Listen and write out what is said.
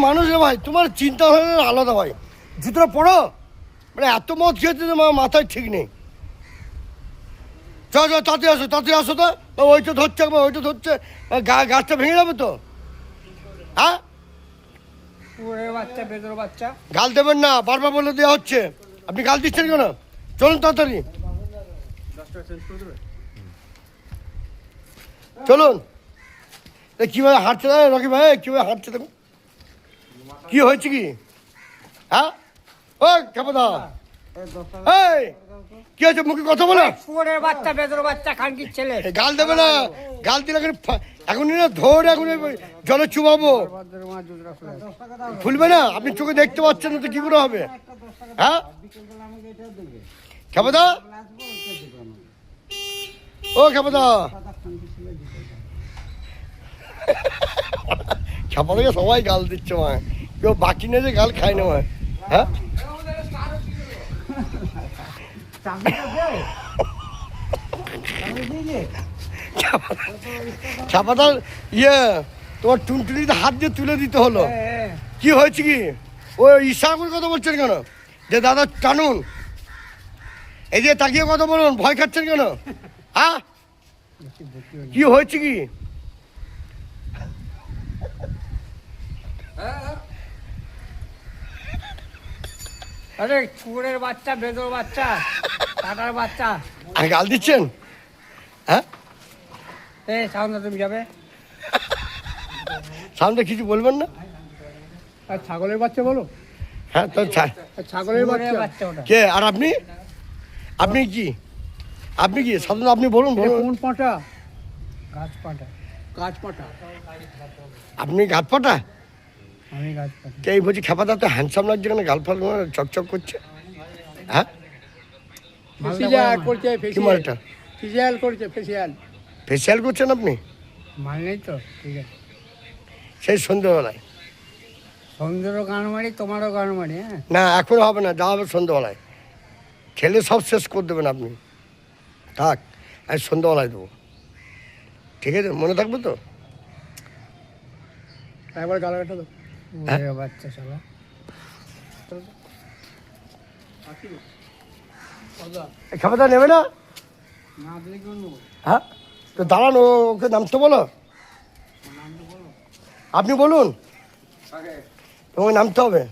মানুষ রে ভাই, তোমার চিন্তা ভাবনা আলাদা ভাই। জুতোটা পড়ো, মানে এত মদ খেয়েছে তোমার মাথায় ঠিক নেই। চল চল, তাড়াতাড়ি আসো তো। ওইটা ধরছে একবার, ওইটা ধরছে, গাছটা ভেঙে যাবে তো। হ্যাঁ, বাচ্চা বেদর বাচ্চা, গাল দেবেন না, বারবার বলে দেওয়া হচ্ছে। আপনি গাল দিচ্ছেন কেন? চলুন তাড়াতাড়ি চলুন। কীভাবে হাঁটছে না রকি ভাই, কীভাবে হাঁটছে দেখুন। কী হয়েছে কি? হ্যাঁ, ও খেপাদা, এই কি হয়েছে? মুখে কথা বলো। শুয়োরের বাচ্চা বেদর বাচ্চা খানকির ছেলে। গাল দেবে না, গাল দিলে এখন না ধরে এখন জলে চুবাবো, খুলবে না। আপনি চোখে দেখতে পাচ্ছেন না তো কি করে হবে? হ্যাঁ খেপাদা, ও খেপাদা, খেপাদাকে সবাই গাল দিচ্ছে মা, কেউ বাকি নেই যে গাল খায় না মা। হ্যাঁ, খেপাদার তোমার টুনটুনিতে হাত দিয়ে তুলে দিতে হলো। কি হয়েছে কি? ও ইশারা করে কথা বলছেন কেন যে দাদা টানুন? এই যে তাকিয়ে কথা বলুন, ভয় খাচ্ছেন কেন? হ্যাঁ, কি হয়েছে কি? আরে শুয়োরের বাচ্চা বেদর বাচ্চা কাটার বাচ্চা, গাল দিচ্ছেন? হ্যাঁ, সামনে তুমি যাবে, সামনে কিছু বলবেন না? আর ছাগলের বাচ্চা বলো। হ্যাঁ, তো ছাগলের বাচ্চা ওটা। কে? আর আপনি? আপনি কি? আপনি কি সাধারণ? আপনি বলুন বলুন। কোন পাঁটা? গাছ পাঁটা। গাছ পাঁটা। আপনি গাছ পাটা? আমি গাছ পাঁটা। কে? এই বলছি খেপাদা তো হ্যান্ডসাম লাগছে, কেন গাল ফাল চকচক করছে? হ্যাঁ, ফেসিয়াল করছে, কি মালটা? ফেসিয়াল করছে, ফেসিয়াল। ফেসিয়াল করছেন আপনি? মাল নেই তো, ঠিক আছে। সেই সন্ধ্যেবেলায়? সন্ধ্যেরও গান মারি, তোমারও গান মারি। হ্যাঁ না, এখন হবে না, যা হবে সন্ধ্যেবেলায়। খেলে সব শেষ করে দেবেন আপনি। থাক, আমি সন্ধ্যাবেলায় দেবো, ঠিক আছে? মনে থাকবে তো? একবার গালাটা তো বাচ্চা শালা। খাবারটা নেবে না? হ্যাঁ, তো দাঁড়ান, ওকে নামতে বলো। আপনি বলুন, তোমাকে নামতে হবে।